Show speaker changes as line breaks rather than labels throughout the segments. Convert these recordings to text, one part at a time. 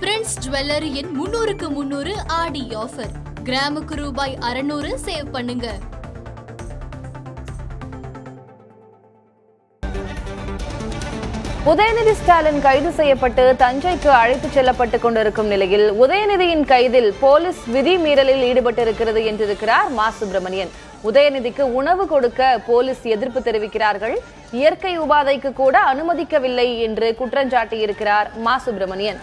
Prince ஜுவல்லரியின் 300க்கு 300 ஆடி offer. கிராமுக்கு ரூபாய் 600 சேவ் பண்ணுங்க.
உதயநிதி ஸ்டாலின் கைது செய்யப்பட்டு தஞ்சைக்கு அழைத்துச் செல்லப்பட்டுக் கொண்டிருக்கும் நிலையில் உதயநிதியின் கைதில் போலீஸ் விதிமீறலில் ஈடுபட்டிருக்கிறது என்றிருக்கிறார் மா சுப்பிரமணியன். உதயநிதிக்கு உணவு கொடுக்க போலீஸ் எதிர்ப்பு தெரிவிக்கிறார்கள். இயற்கை உபாதைக்கு கூட அனுமதிக்கவில்லை என்று குற்றஞ்சாட்டியிருக்கிறார் மா சுப்பிரமணியன்.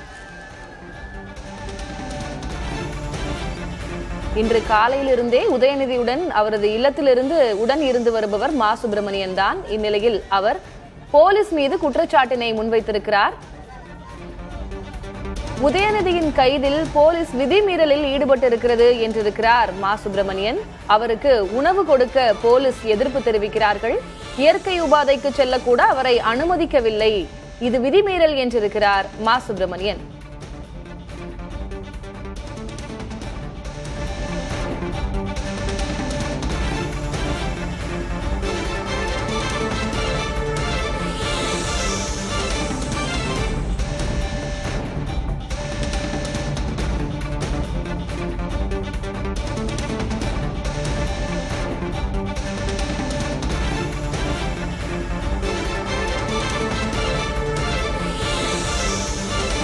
இன்று காலையிலிருந்தே உதயநிதியுடன் அவரது இல்லத்திலிருந்து உடன் இருந்து வருபவர் மா சுப்பிரமணியன் தான். இந்நிலையில் அவர் போலீஸ் மீது குற்றச்சாட்டினை முன்வைத்திருக்கிறார். உதயநிதியின் கைதில் போலீஸ் விதிமீறலில் ஈடுபட்டிருக்கிறது என்றிருக்கிறார் மா சுப்பிரமணியன். அவருக்கு உணவு கொடுக்க போலீஸ் எதிர்ப்பு தெரிவிக்கிறார்கள். இயற்கை உபாதைக்கு செல்லக்கூட அவரை அனுமதிக்கவில்லை. இது விதிமீறல் என்றிருக்கிறார் மா சுப்பிரமணியன்.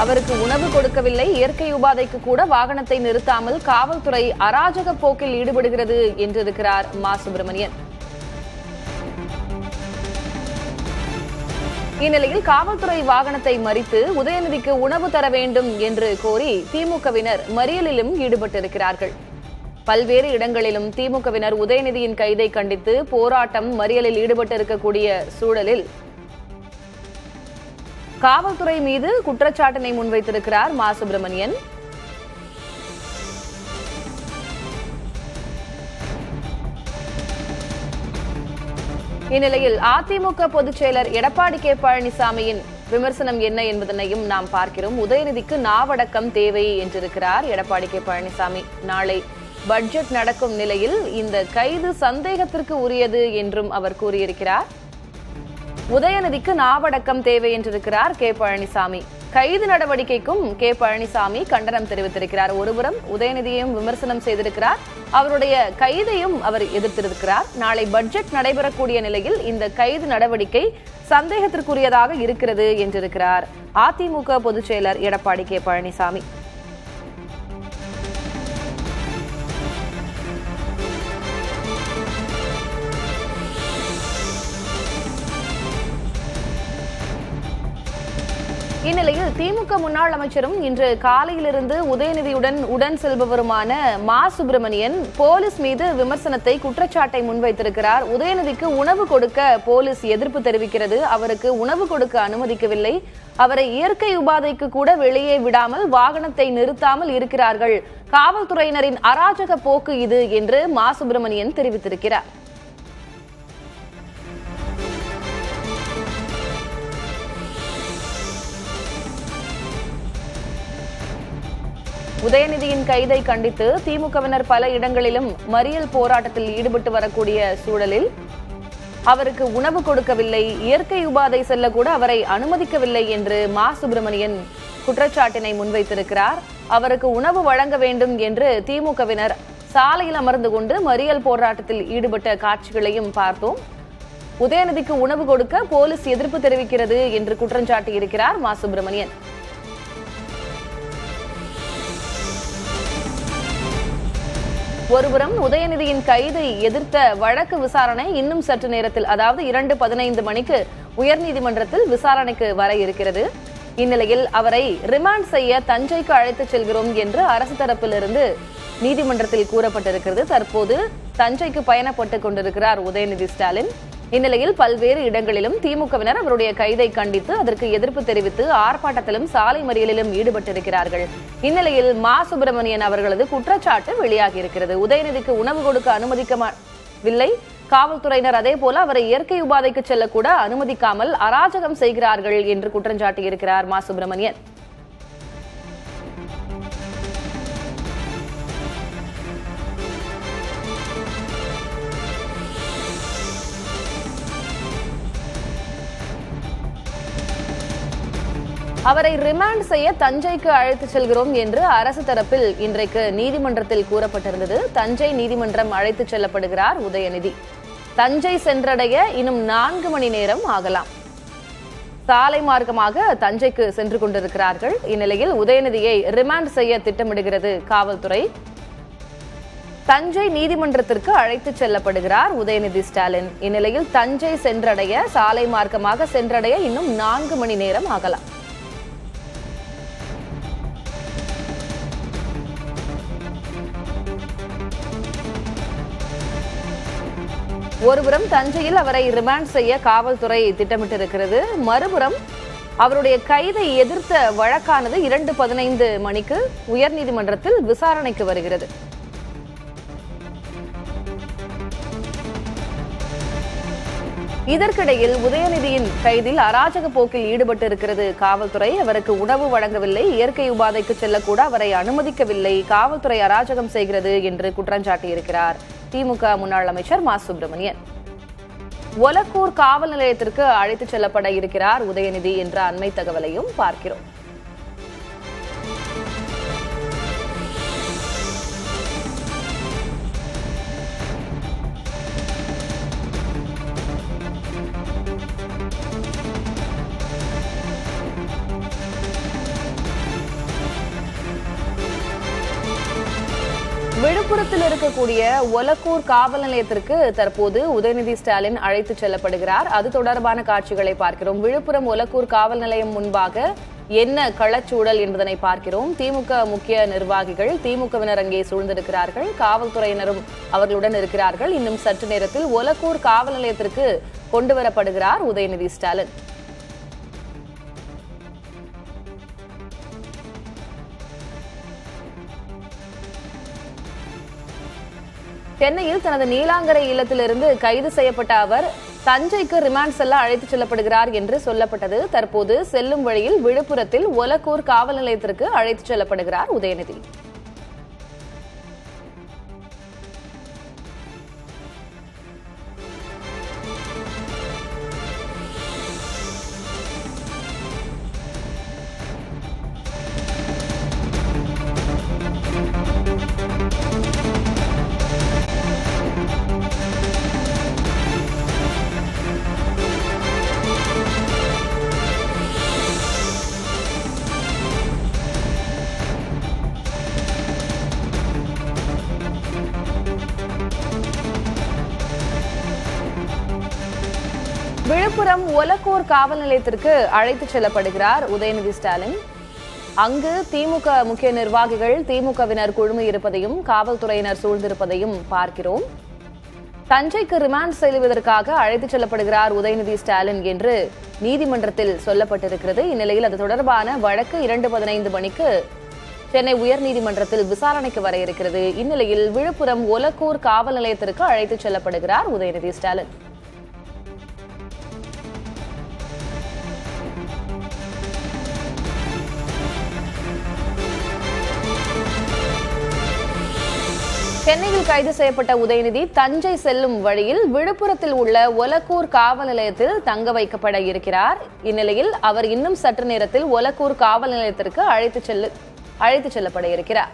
அவருக்கு உணவு கொடுக்கவில்லை. இயற்கை உபாதைக்கு கூட வாகனத்தை நிறுத்தாமல் காவல்துறை அராஜக போக்கில் ஈடுபடுகிறது என்றிருக்கிறார் மா சுப்பிரமணியன். இந்நிலையில் காவல்துறை வாகனத்தை மறித்து உதயநிதிக்கு உணவு தர வேண்டும் என்று கோரி திமுகவினர் மறியலிலும் ஈடுபட்டிருக்கிறார்கள். பல்வேறு இடங்களிலும் திமுகவினர் உதயநிதியின் கைதை கண்டித்து போராட்டம் மறியலில் ஈடுபட்டிருக்கக்கூடிய சூழலில் காவல்துறை மீது குற்றச்சாட்டினை முன்வைத்திருக்கிறார் மா சுப்பிரமணியன். இந்நிலையில் அதிமுக பொதுச் செயலர் எடப்பாடி கே பழனிசாமியின் விமர்சனம் என்ன என்பதனையும் நாம் பார்க்கிறோம். உதயநிதிக்கு நாவடக்கம் தேவை என்றிருக்கிறார் எடப்பாடி கே பழனிசாமி. நாளை பட்ஜெட் நடக்கும் நிலையில் இந்த கைது சந்தேகத்திற்கு உரியது என்றும் அவர் கூறியிருக்கிறார். உதயநிதிக்கு நாவடக்கம் தேவை என்றிருக்கிறார் கே பழனிசாமி. கைது நடவடிக்கைக்கும் கே பழனிசாமி கண்டனம் தெரிவித்திருக்கிறார். ஒருபுறம் உதயநிதியையும் விமர்சனம் செய்திருக்கிறார், அவருடைய கைதையும் அவர் எதிர்த்திருக்கிறார். நாளை பட்ஜெட் நடைபெறக்கூடிய நிலையில் இந்த கைது நடவடிக்கை சந்தேகத்திற்குரியதாக இருக்கிறது என்றிருக்கிறார் அதிமுக பொதுச் செயலர் எடப்பாடி கே பழனிசாமி. இந்நிலையில் திமுக முன்னாள் அமைச்சரும் இன்று காலையிலிருந்து உதயநிதியுடன் உடன் செல்பவருமான மா சுப்பிரமணியன் போலீஸ் மீது விமர்சனத்தை குற்றச்சாட்டை முன்வைத்திருக்கிறார். உதயநிதிக்கு உணவு கொடுக்க போலீஸ் எதிர்ப்பு தெரிவிக்கிறது. அவருக்கு உணவு கொடுக்க அனுமதிக்கவில்லை. அவரை இயற்கை உபாதைக்கு கூட வெளியே விடாமல் வாகனத்தை நிறுத்தாமல் இருக்கிறார்கள். காவல்துறையினரின் அராஜக போக்கு இது என்று மா சுப்பிரமணியன் தெரிவித்திருக்கிறார். உதயநிதியின் கைதை கண்டித்து திமுகவினர் பல இடங்களிலும் மறியல் போராட்டத்தில் ஈடுபட்டு வரக்கூடிய சூழலில் அவருக்கு உணவு கொடுக்கவில்லை, இயற்கை உபாதை செல்ல கூட அவரை அனுமதிக்கவில்லை என்று மா சுப்பிரமணியன் குற்றச்சாட்டினை முன்வைத்திருக்கிறார். அவருக்கு உணவு வழங்க வேண்டும் என்று திமுகவினர் சாலையில் அமர்ந்து கொண்டு மறியல் போராட்டத்தில் ஈடுபட்ட காட்சிகளையும் பார்த்தோம். உதயநிதிக்கு உணவு கொடுக்க போலீஸ் எதிர்ப்பு தெரிவிக்கிறது என்று குற்றஞ்சாட்டியிருக்கிறார் மா சுப்பிரமணியன். ஒருபுறம் உதயநிதியின் கைதை எதிர்த்த வழக்கு விசாரணை இன்னும் சற்று நேரத்தில், அதாவது 2:15 மணிக்கு உயர்நீதிமன்றத்தில் விசாரணைக்கு வர இருக்கிறது. இந்நிலையில் அவரை ரிமாண்ட் செய்ய தஞ்சைக்கு அழைத்துச் செல்கிறோம் என்று அரசு தரப்பிலிருந்து நீதிமன்றத்தில் கூறப்பட்டிருக்கிறது. தற்போது தஞ்சைக்கு பயணப்பட்டுக் கொண்டிருக்கிறார் உதயநிதி ஸ்டாலின். இந்நிலையில் பல்வேறு இடங்களிலும் திமுகவினர் அவருடைய கைதை கண்டித்து அதற்கு எதிர்ப்பு தெரிவித்து ஆர்ப்பாட்டத்திலும் சாலை மறியலிலும் ஈடுபட்டிருக்கிறார்கள். இந்நிலையில் மா சுப்பிரமணியன் அவர்களது குற்றச்சாட்டு வெளியாகியிருக்கிறது. உதயநிதிக்கு உணவு கொடுக்க அனுமதிக்கவில்லை, காவல்துறையினர் அதே போல அவரை இயற்கை உபாதைக்கு செல்லக்கூட அனுமதிக்காமல் அராஜகம் செய்கிறார்கள் என்று குற்றஞ்சாட்டியிருக்கிறார் மா சுப்பிரமணியன். அவரை ரிமாண்ட் செய்ய தஞ்சைக்கு அழைத்து செல்கிறோம் என்று அரசு தரப்பில் இன்றைக்கு நீதிமன்றத்தில் கூறப்பட்டிருந்தது. தஞ்சை நீதிமன்றம் அழைத்து செல்லப்படுகிறார் உதயநிதி. தஞ்சை சென்றடைய இன்னும் 4 மணி நேரம் ஆகலாம். சாலை மார்க்கமாக தஞ்சைக்கு சென்று கொண்டிருக்கிறார்கள். இந்நிலையில் உதயநிதியை ரிமாண்ட் செய்ய திட்டமிடுகிறது காவல்துறை. தஞ்சை நீதிமன்றத்திற்கு அழைத்து செல்லப்படுகிறார் உதயநிதி ஸ்டாலின். இந்நிலையில் தஞ்சை சென்றடைய சாலை மார்க்கமாக சென்றடைய இன்னும் 4 மணி நேரம் ஆகலாம். ஒருபுறம் தஞ்சையில் அவரை ரிமாண்ட் செய்ய காவல்துறை திட்டமிட்டிருக்கிறது. மறுபுறம் அவருடைய கைதை எதிர்த்த வழக்கானது 2:15 மணிக்கு உயர்நீதிமன்றத்தில் விசாரணைக்கு வருகிறது. இதற்கிடையில் உதயநிதியின் கைதில் அராஜக போக்கில் ஈடுபட்டு இருக்கிறது காவல்துறை. அவருக்கு உணவு வழங்கவில்லை, இயற்கை உபாதைக்கு செல்லக்கூட அவரை அனுமதிக்கவில்லை, காவல்துறை அராஜகம் செய்கிறது என்று குற்றஞ்சாட்டியிருக்கிறார் திமுக முன்னாள் அமைச்சர் மா சுப்பிரமணியன். ஒலக்கூர் காவல் நிலையத்திற்கு அழைத்துச் செல்லப்பட இருக்கிறார் உதயநிதி என்ற அண்மை தகவலையும் பார்க்கிறோம். விழுப்புரத்தில் இருக்கக்கூடிய ஒலக்கூர் காவல் நிலையத்திற்கு தற்போது உதயநிதி ஸ்டாலின் அழைத்து செல்லப்படுகிறார். அது தொடர்பான காட்சிகளை பார்க்கிறோம். விழுப்புரம் ஒலக்கூர் காவல் நிலையம் முன்பாக என்ன களச்சூழல் என்பதனை பார்க்கிறோம். திமுக முக்கிய நிர்வாகிகள், திமுகவினர் அங்கே சூழ்ந்திருக்கிறார்கள். காவல்துறையினரும் அவர்களுடன் இருக்கிறார்கள். இன்னும் சற்று நேரத்தில் ஒலக்கூர் காவல் நிலையத்திற்கு கொண்டு வரப்படுகிறார் உதயநிதி ஸ்டாலின். சென்னையில் தனது நீலாங்கரை இல்லத்திலிருந்து கைது செய்யப்பட்ட அவர் தஞ்சைக்கு ரிமாண்ட் செல்ல அழைத்துச் செல்லப்படுகிறார் என்று சொல்லப்பட்டது. தற்போது செல்லும் வழியில் விழுப்புரத்தில் ஒலக்கூர் காவல் நிலையத்திற்கு அழைத்துச் செல்லப்படுகிறார் உதயநிதி. விழுப்புரம் ஒலக்கூர் காவல் நிலையத்திற்கு அழைத்துச் செல்லப்படுகிறார் உதயநிதி ஸ்டாலின். அங்கு திமுக முக்கிய நிர்வாகிகள், திமுகவினர் குழுமி இருப்பதையும் காவல்துறையினர் சூழ்ந்திருப்பதையும் பார்க்கிறோம். தஞ்சைக்கு ரிமாண்ட் செய்வதற்காக அழைத்துச் செல்லப்படுகிறார் உதயநிதி ஸ்டாலின் என்று நீதிமன்றத்தில் சொல்லப்பட்டிருக்கிறது. இந்நிலையில் அது தொடர்பான வழக்கு 2:15 மணிக்கு சென்னை உயர்நீதிமன்றத்தில் விசாரணைக்கு வர இருக்கிறது. இந்நிலையில் விழுப்புரம் ஒலக்கூர் காவல் நிலையத்திற்கு அழைத்துச் செல்லப்படுகிறார் உதயநிதி ஸ்டாலின். சென்னையில் கைது செய்யப்பட்ட உதயநிதி தஞ்சை செல்லும் வழியில் விழுப்புரத்தில் உள்ள ஒலக்கூர் காவல் நிலையத்தில் தங்க வைக்கப்பட இருக்கிறார். இந்நிலையில் அவர் இன்னும் சற்று நேரத்தில் ஒலக்கூர் காவல் நிலையத்திற்கு அழைத்துச் செல்லப்பட இருக்கிறார்.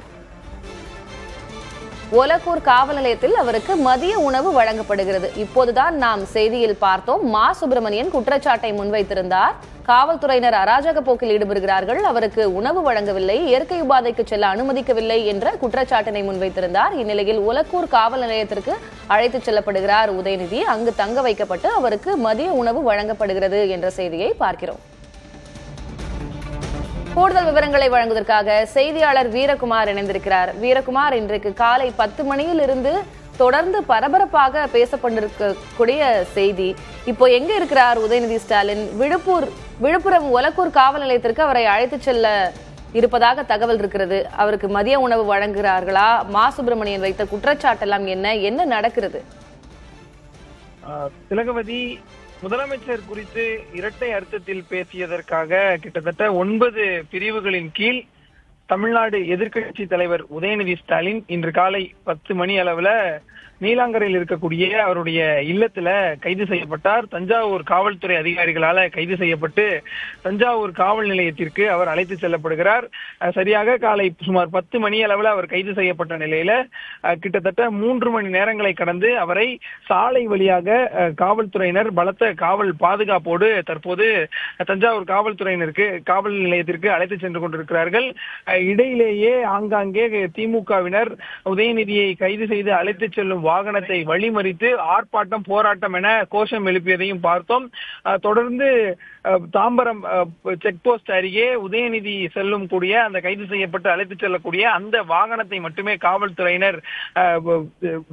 ஒலக்கூர் காவல் நிலையத்தில் அவருக்கு மதிய உணவு வழங்கப்படுகிறது. இப்போதுதான் நாம் செய்தியில் பார்த்தோம். மா சுப்பிரமணியன் குற்றச்சாட்டை முன்வைத்திருந்தார். காவல்துறையினர் அராஜக போக்கில் ஈடுபடுகிறார்கள், அவருக்கு உணவு வழங்கவில்லை, இயற்கை உபாதைக்கு செல்ல அனுமதிக்கவில்லை என்ற குற்றச்சாட்டினை முன்வைத்திருந்தார். இந்நிலையில் ஒலக்கூர் காவல் நிலையத்திற்கு அழைத்துச் செல்லப்படுகிறார் உதயநிதி. அங்கு தங்க வைக்கப்பட்டு அவருக்கு மதிய உணவு வழங்கப்படுகிறது என்ற செய்தியை பார்க்கிறோம். கூடுதல் விவரங்களை வழங்குவதற்காக செய்தியாளர் வீரகுமார் இணைந்திருக்கிறார். வீரகுமார், இன்றைக்கு காலை 10 மணியிலிருந்து தொடர்ந்து பரபரப்பாக பேசப்பட்டிருக்கக்கூடிய செய்தி, இப்போ எங்க இருக்கிறார் உதயநிதி ஸ்டாலின்? விழுப்புரம் ஒலக்கூர் காவல் நிலையத்திற்கு அவரை அழைத்துச் செல்ல இருப்பதாக தகவல் இருக்கிறது. அவருக்கு மதிய உணவு வழங்குகிறார்களா? மா சுப்பிரமணியன் வைத்த குற்றச்சாட்டெல்லாம் என்ன நடக்கிறது?
திலகவதி, முதலமைச்சர் குறித்து இரட்டை அர்த்தத்தில் பேசியதற்காக கிட்டத்தட்ட 9 பிரிவுகளின் கீழ் தமிழ்நாடு எதிர்க்கட்சி தலைவர் உதயநிதி ஸ்டாலின் இன்று காலை 10 மணி அளவுல நீலாங்கரையில் இருக்கக்கூடிய அவருடைய இல்லத்துல கைது செய்யப்பட்டார். தஞ்சாவூர் காவல்துறை அதிகாரிகளால கைது செய்யப்பட்டு தஞ்சாவூர் காவல் நிலையத்திற்கு அவர் அழைத்து செல்லப்படுகிறார். சரியாக காலை சுமார் 10 மணி அளவில் அவர் கைது செய்யப்பட்ட நிலையில கிட்டத்தட்ட 3 மணி நேரங்களை கடந்து அவரை சாலை வழியாக காவல்துறையினர் பலத்த காவல் பாதுகாப்போடு தற்போது தஞ்சாவூர் காவல் நிலையத்திற்கு அழைத்து சென்று கொண்டிருக்கிறார்கள். இடையிலேயே ஆங்காங்கே திமுகவினர் உதயநிதியை கைது செய்து அழைத்து செல்லும் வாகனத்தை வழிமறித்து ஆர்ப்பாட்டம் போராட்டம் என கோஷம் எழுப்பியதையும் பார்த்தோம். தொடர்ந்து தாம்பரம் செக் போஸ்ட் அருகே உதயநிதி செல்லும் கூடிய அந்த கைது செய்யப்பட்டு அழைத்து செல்லக்கூடிய அந்த வாகனத்தை மட்டுமே காவல்துறையினர்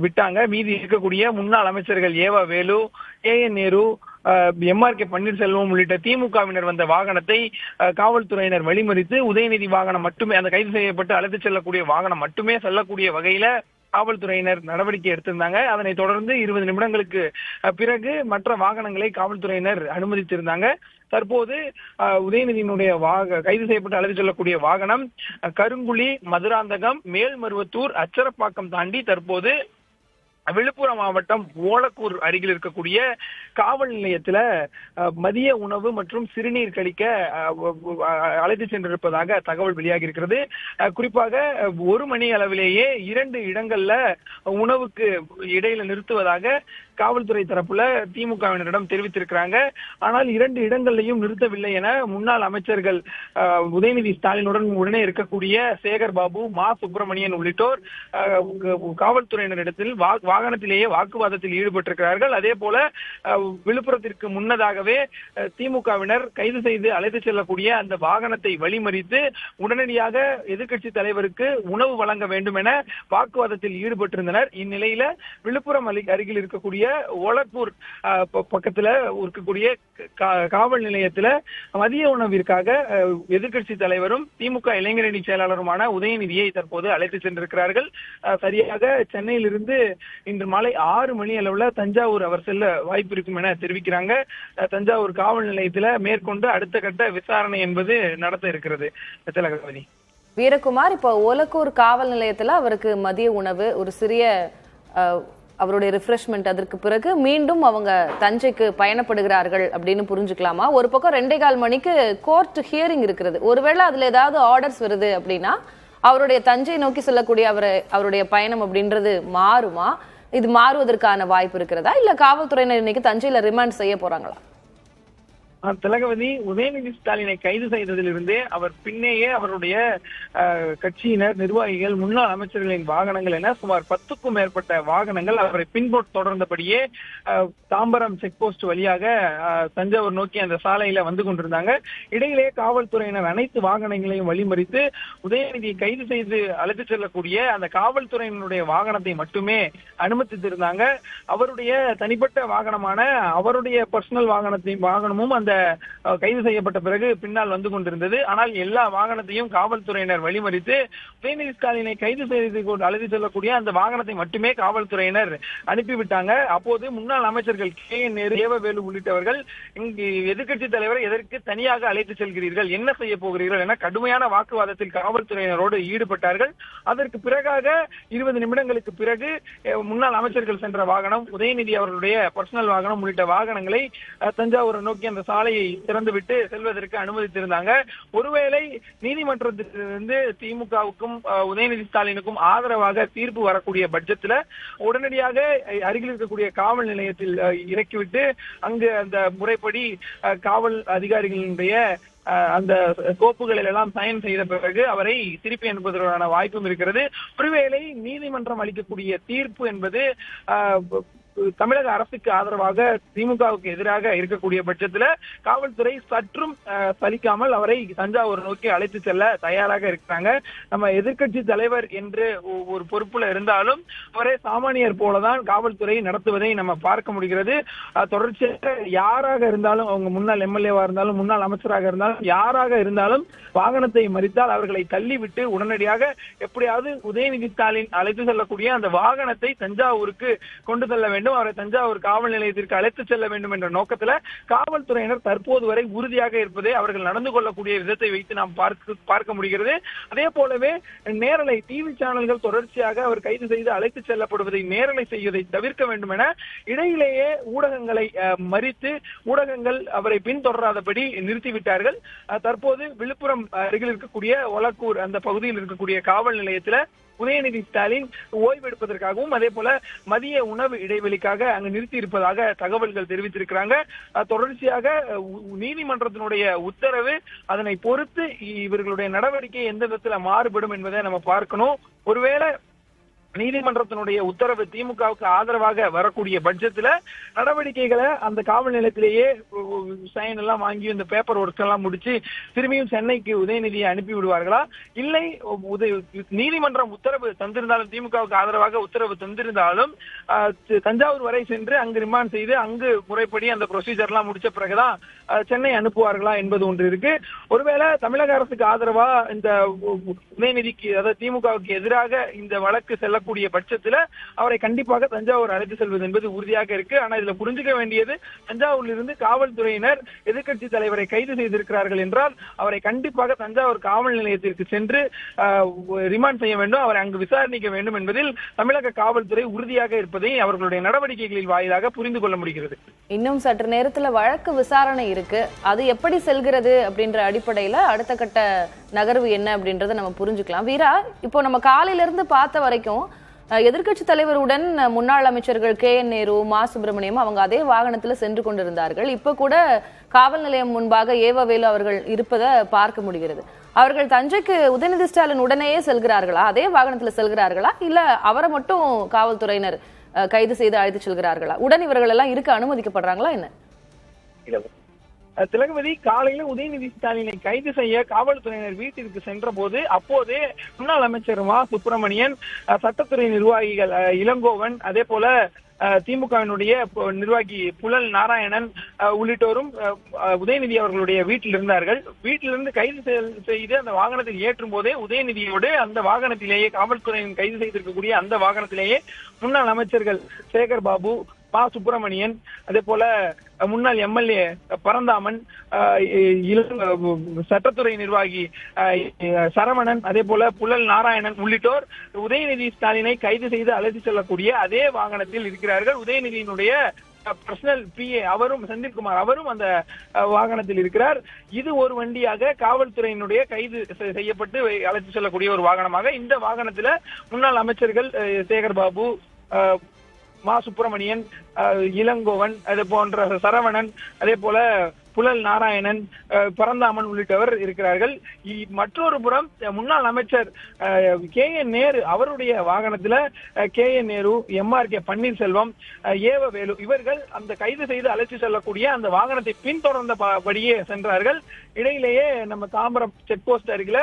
விட்டாங்க. மீதி இருக்கக்கூடிய முன்னாள் அமைச்சர்கள் ஏவா வேலு, KN நேரு, MRK பன்னீர்செல்வம் உள்ளிட்ட திமுகவினர் வந்த வாகனத்தை காவல்துறையினர் வழிமறித்து உதயநிதி வாகனம் மட்டுமே, அந்த கைது செய்யப்பட்டு அழைத்து செல்லக்கூடிய வாகனம் மட்டுமே செல்லக்கூடிய வகையில காவல்துறையினர் நடவடிக்கை எடுத்திருந்தாங்க. அதனை தொடர்ந்து 20 நிமிடங்களுக்கு பிறகு மற்ற வாகனங்களை காவல்துறையினர் அனுமதித்திருந்தாங்க. தற்போது உதயநிதியினுடைய கைது செய்யப்பட்டு அழைத்து செல்லக்கூடிய வாகனம் கருங்குழி, மதுராந்தகம், மேல்மருவத்தூர், அச்சரப்பாக்கம் தாண்டி தற்போது விழுப்புரம் மாவட்டம் ஓலக்கூர் அருகில் இருக்கக்கூடிய காவல் நிலையத்துல மதிய உணவு மற்றும் சிறுநீர் கழிக்க அழைத்து சென்றிருப்பதாக தகவல் வெளியாகி இருக்கிறது. குறிப்பாக 1 மணி அளவிலேயே 2 இடங்கள்ல உணவுக்கு இடையில நிறுத்துவதாக காவல்துறை தரப்புல திமுகவினரிடம் தெரிவித்திருக்கிறாங்க. ஆனால் 2 இடங்களையும் நிறுத்தவில்லை என முன்னாள் அமைச்சர்கள் உதயநிதி ஸ்டாலினுடன் உடனே இருக்கக்கூடிய சேகர் பாபு, மா சுப்பிரமணியன் உள்ளிட்டோர் காவல்துறையினரிடத்தில் வாகனத்திலேயே வாக்குவாதத்தில் ஈடுபட்டிருக்கிறார்கள். அதே போல விழுப்புரத்திற்கு முன்னதாகவே திமுகவினர் கைது செய்து அழைத்து செல்லக்கூடிய அந்த வாகனத்தை வழிமறித்து உடனடியாக எதிர்க்கட்சி தலைவருக்கு உணவு வழங்க வேண்டும் என வாக்குவாதத்தில் ஈடுபட்டிருந்தனர். இந்நிலையில விழுப்புரம் அருகில் இருக்கக்கூடிய ஓலக்கூர் பக்கத்துல இருக்கக்கூடிய காவல் நிலையத்துல மதிய உணவிற்காக எதிர்க்கட்சி தலைவரும் திமுக இளைஞரணி செயலாளருமான உதயநிதியை தற்போது அழைத்து சென்றிருக்கிறார்கள். சரியாக சென்னையிலிருந்து இன்று மாலை 6 மணி அளவுல தஞ்சாவூர் அவர் செல்ல வாய்ப்பு இருக்கும் என தெரிவிக்கிறாங்க. தஞ்சாவூர் காவல் நிலையத்துல மேற்கொண்டு அடுத்த கட்ட விசாரணை என்பது நடத்த இருக்கிறது. திலகவதி.
வீரகுமார், இப்போ ஓலக்கூர் காவல் நிலையத்துல அவருக்கு மதிய உணவு, ஒரு சிறிய அவருடைய ரிஃப்ரெஷ்மெண்ட், அதற்கு பிறகு மீண்டும் அவங்க தஞ்சைக்கு பயணப்படுகிறார்கள் அப்படின்னு புரிஞ்சுக்கலாமா? ஒரு பக்கம் 2:15 மணிக்கு கோர்ட் ஹியரிங் இருக்கிறது. ஒருவேளை அதுல ஏதாவது ஆர்டர்ஸ் வருது அப்படின்னா அவருடைய தஞ்சை நோக்கி செல்லக்கூடிய அவருடைய பயணம் அப்படின்றது மாறுமா? இது மாறுவதற்கான வாய்ப்பு இருக்கிறதா, இல்ல காவல்துறையினர் இன்னைக்கு தஞ்சையில ரிமாண்ட் செய்ய போறாங்களா?
திலகவதி, உதயநிதி ஸ்டாலினை கைது செய்ததிலிருந்தே அவர் பின்னேயே அவருடைய கட்சியினர், நிர்வாகிகள், முன்னாள் அமைச்சர்களின் வாகனங்கள் என சுமார் 10க்கும் மேற்பட்ட வாகனங்கள் அவரை தொடர்ந்தபடியே தாம்பரம் செக் போஸ்ட் வழியாக தஞ்சாவூர் நோக்கி அந்த சாலையில வந்து கொண்டிருந்தாங்க. இடையிலே காவல்துறையினர் அனைத்து வாகனங்களையும் வழிமறித்து உதயநிதியை கைது செய்து அழைத்து செல்லக்கூடிய அந்த காவல்துறையினுடைய வாகனத்தை மட்டுமே அனுமதித்திருந்தாங்க. அவருடைய தனிப்பட்ட வாகனமான அவருடைய பர்சனல் வாகனமும் அந்த கைது செய்யப்பட்ட பிறகு பின்னால் வந்து கொண்டிருந்தது. ஆனால் எல்லா வாகனத்தையும் காவல்துறையினர் வழிமறித்து உதயநிதி ஸ்டாலினை கைது செய்து அழைத்து செல்லக்கூடிய அந்த வாகனத்தை மட்டுமே காவல்துறையினர் அனுப்பிவிட்டாங்க. அப்போது முன்னாள் அமைச்சர்கள் KN நேரு, ஏவா வேலு உள்ளிட்டவர்கள் இங்கு எதிர்க்கட்சி தலைவரை எதற்கு தனியாக அழைத்து செல்கிறீர்கள், என்ன செய்ய போகிறீர்கள் என கடுமையான வாக்குவாதத்தில் காவல்துறையினரோடு ஈடுபட்டார்கள். அதற்கு பிறகாக 20 நிமிடங்களுக்கு பிறகு முன்னாள் அமைச்சர்கள் சென்ற வாகனம், உதயநிதி அவர்களுடைய பர்சனல் வாகனம் உள்ளிட்ட வாகனங்களை தஞ்சாவூரை நோக்கி அந்த சாலையை திறந்துவிட்டு செல்வதற்கு அனுமதித்திருந்தாங்க. ஒருவேளை நீதிமன்றத்திலிருந்து திமுகவுக்கும் உதயநிதி ஸ்டாலினுக்கும் ஆதரவாக தீர்ப்பு வரக்கூடிய பட்சத்துல உடனடியாக அருகில் இருக்கக்கூடிய காவல் நிலையத்தில் இறக்கிவிட்டு அங்கு அந்த முறைப்படி காவல் அதிகாரிகளுடைய அந்த கோப்புகளில் எல்லாம் சைன் செய்த பிறகு அவரை திருப்பி அனுப்புவதற்கான வாய்ப்பும் இருக்கிறது. ஒருவேளை நீதிமன்றம் அளிக்கக்கூடிய தீர்ப்பு என்பது தமிழக அரசுக்கு ஆதரவாக திமுகவுக்கு எதிராக இருக்கக்கூடிய பட்சத்துல காவல்துறை சற்றும் சலிக்காமல் அவரை தஞ்சாவூர் நோக்கி அழைத்து செல்ல தயாராக இருக்கிறாங்க. நம்ம எதிர்க்கட்சி தலைவர் என்று ஒரு பொறுப்புல இருந்தாலும் அவரே சாமானியர் போலதான் காவல்துறை நடத்துவதை நம்ம பார்க்க முடிகிறது. தொடர்ச்சியாக யாராக இருந்தாலும், அவங்க முன்னாள் MLA-வா இருந்தாலும், முன்னாள் அமைச்சராக இருந்தாலும், யாராக இருந்தாலும் வாகனத்தை மறித்தால் அவர்களை தள்ளிவிட்டு உடனடியாக எப்படியாவது உதயநிதி ஸ்டாலின் அழைத்து செல்லக்கூடிய அந்த வாகனத்தை தஞ்சாவூருக்கு கொண்டு செல்ல வேண்டும் வேண்டும், அவரை தஞ்சாவூர் காவல் நிலையத்திற்கு அழைத்து செல்ல வேண்டும் என்ற நோக்கத்துல காவல்துறையினர் தற்போது வரை உறுதியாக இருப்பதை அவர்கள் நடந்து கொள்ளக்கூடிய விதத்தை வைத்து நாம் பார்க்க முடிகிறது. அதே போலவே நேரலை டிவி சேனல்கள் தொடர்ச்சியாக அவர் கைது செய்து அழைத்து செல்லப்படுவதை நேரலை செய்வதை தவிர்க்க வேண்டும் என இடையிலேயே ஊடகங்களை மறித்து ஊடகங்கள் அவரை பின்தொடராதபடி நிறுத்திவிட்டார்கள். தற்போது விழுப்புரம் அருகில் இருக்கக்கூடிய ஒலக்கூர் அந்த பகுதியில் இருக்கக்கூடிய காவல் நிலையத்தில் உதயநிதி ஸ்டாலின் ஓய்வெடுப்பதற்காகவும் அதே போல மதிய உணவு இடைவெளிக்காக அங்கு நிறுத்தி இருப்பதாக தகவல்கள் தெரிவித்திருக்கிறாங்க. தொடர்ச்சியாக நீதிமன்றத்தினுடைய உத்தரவு, அதனை பொறுத்து இவர்களுடைய நடவடிக்கை எந்த விதத்துல மாறுபடும் என்பதை நம்ம பார்க்கணும். ஒருவேளை நீதிமன்றத்தினுடைய உத்தரவு திமுகவுக்கு ஆதரவாக வரக்கூடிய பட்சத்துல நடவடிக்கைகளை அந்த காவல் நிலையத்திலேயே சைன் எல்லாம் வாங்கி இந்த பேப்பர் ஒர்க் எல்லாம் முடிச்சு திரும்பியும் சென்னைக்கு உதயநிதியை அனுப்பி விடுவார்களா, இல்லை நீதிமன்றம் உத்தரவு தந்திருந்தாலும் திமுகவுக்கு ஆதரவாக உத்தரவு தந்திருந்தாலும் தஞ்சாவூர் வரை சென்று அங்கு ரிமாண்ட் செய்து அங்கு முறைப்படி அந்த ப்ரொசீஜர் எல்லாம் முடிச்ச பிறகுதான் சென்னை அனுப்புவார்களா என்பது ஒன்று இருக்கு. ஒருவேளை தமிழக அரசுக்கு ஆதரவா இந்த உதயநிதிக்கு அதாவது திமுகவுக்கு எதிராக இந்த வழக்கு செல்லக்கூடிய பட்சத்துல அவரை கண்டிப்பாக தஞ்சாவூர் அழைத்து செல்வது என்பது உறுதியாக இருக்கு. ஆனா இதுல புரிஞ்சுக்க வேண்டியது, தஞ்சாவூரில் இருந்து காவல்துறையினர் எதிர்க்கட்சி தலைவரை கைது செய்திருக்கிறார்கள் என்றால் அவரை கண்டிப்பாக தஞ்சாவூர் காவல் நிலையத்திற்கு சென்று ரிமாண்ட் செய்ய வேண்டும், அவரை அங்கு விசாரணிக்க வேண்டும் என்பதில் தமிழக காவல்துறை உறுதியாக இருப்பதை அவர்களுடைய நடவடிக்கைகளில் வாயிலாக புரிந்து கொள்ள முடிகிறது.
இன்னும் சற்று நேரத்துல வழக்கு விசாரணை இருக்கு, அது எப்படி செல்கிறது அப்படின்ற அடிப்படையில அடுத்த கட்ட நகர்வு என்ன அப்படின்றத நம்ம புரிஞ்சுக்கலாம். வீரா, இப்போ நம்ம காலையில இருந்து பார்த்த வரைக்கும் எதிர்க்கட்சி தலைவருடன் முன்னாள் அமைச்சர்கள் KN நேரு, மா சுப்பிரமணியம் அவங்க அதே வாகனத்துல சென்று கொண்டிருந்தார்கள். இப்ப கூட காவல் நிலையம் முன்பாக ஏவவேலு அவர்கள் இருப்பதை பார்க்க முடிகிறது. அவர்கள் தஞ்சைக்கு உதயநிதி ஸ்டாலின் உடனேயே செல்கிறார்களா, அதே வாகனத்துல செல்கிறார்களா, இல்ல அவரை மட்டும் காவல்துறையினர் கைது செய்து அழைத்து செல்கிறார்களா, உடன் இவர்கள் எல்லாம் இருக்க அனுமதிக்கப்படுறாங்களா என்ன?
திலகவதி, காலையில உதயநிதி ஸ்டாலினை கைது செய்ய காவல்துறையினர் வீட்டிற்கு சென்ற போது அப்போதே முன்னாள் அமைச்சர் மா சுப்பிரமணியன், சட்டத்துறை நிர்வாகிகள் இளங்கோவன், அதே போல திமுகவினுடைய நிர்வாகி புழல் நாராயணன் உள்ளிட்டோரும் உதயநிதி அவர்களுடைய வீட்டில் இருந்தார்கள். வீட்டிலிருந்து கைது செய்து அந்த வாகனத்தில் ஏற்றும் போதே உதயநிதியோடு அந்த வாகனத்திலேயே காவல்துறையின் கைது செய்திருக்கக்கூடிய அந்த வாகனத்திலேயே முன்னாள் அமைச்சர்கள் சேகர் பாபு, மா சுப்பிரமணியன், அதே போல முன்னாள் MLA பரந்தாமன், சட்டத்துறை நிர்வாகி சரவணன், அதே போல புழல் நாராயணன் உள்ளிட்டோர் உதயநிதி ஸ்டாலினை கைது செய்து அழைத்து செல்லக்கூடிய அதே வாகனத்தில் இருக்கிறார்கள். உதயநிதியினுடைய பர்சனல் PA அவரும், செந்தில்குமார் அவரும் அந்த வாகனத்தில் இருக்கிறார். இது ஒரு வண்டியாக காவல்துறையினுடைய கைது செய்யப்பட்டு அழைத்து செல்லக்கூடிய ஒரு வாகனமாக இந்த வாகனத்துல முன்னாள் அமைச்சர்கள் சேகர் பாபு, மா சுப்பிரமணியன், இளங்கோவன், அது போன்ற சரவணன், அதே போல புழல் நாராயணன், பரந்தாமன் உள்ளிட்டவர் இருக்கிறார்கள். மற்றொரு புறம் முன்னாள் அமைச்சர் KN நேரு அவருடைய வாகனத்துல KN நேரு, MRK பன்னீர்செல்வம், ஏவவேலு இவர்கள் அந்த கைது செய்து அழைத்து செல்லக்கூடிய அந்த வாகனத்தை பின்தொடர்ந்தபடியே சென்றார்கள். இடையிலேயே நம்ம தாம்பரம் செக் போஸ்ட் அருகில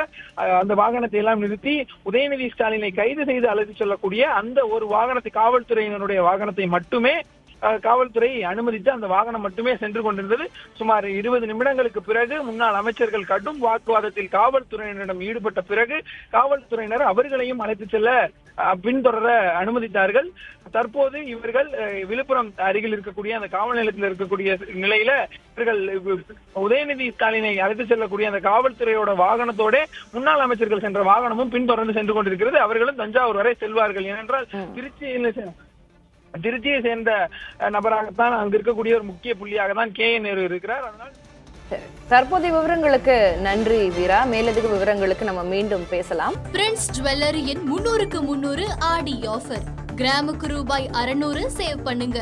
அந்த வாகனத்தை எல்லாம் நிறுத்தி உதயநிதி ஸ்டாலினை கைது செய்து அழைத்து செல்லக்கூடிய அந்த ஒரு வாகனத்தை, காவல்துறையினருடைய வாகனத்தை மட்டுமே காவல்துறை அனுமதித்து அந்த வாகனம் மட்டுமே சென்று கொண்டிருந்தது. சுமார் 20 நிமிடங்களுக்கு பிறகு முன்னாள் அமைச்சர்கள் கடும் வாக்குவாதத்தில் காவல்துறையினரிடம் ஈடுபட்ட பிறகு காவல்துறையினர் அவர்களையும் அழைத்து செல்ல பின்தொடர அனுமதித்தார்கள். தற்போது இவர்கள் விழுப்புரம் அருகில் இருக்கக்கூடிய அந்த காவல் நிலையத்தில் இருக்கக்கூடிய நிலையில இவர்கள் உதயநிதி ஸ்டாலினை அழைத்து செல்லக்கூடிய அந்த காவல்துறையோட வாகனத்தோட முன்னாள் அமைச்சர்கள் சென்ற வாகனமும் பின்தொடர்ந்து சென்று கொண்டிருக்கிறது. அவர்களும் தஞ்சாவூர் வரை செல்வார்கள். ஏனென்றால் திருச்சியை சேர்ந்த நபராகத்தான் அங்கு இருக்கக்கூடிய ஒரு முக்கிய புள்ளியாக தான் KN நேரு இருக்கிறார். அதனால்
தற்போதைய விவரங்களுக்கு நன்றி வீரா. மேலதிக விவரங்களுக்கு நம்ம மீண்டும் பேசலாம்.
பிரின்ஸ் ஜுவல்லரியின் 300க்கு 300 ஆடி ஆஃபர். கிராமுக்கு ரூபாய் 600 சேவ் பண்ணுங்க.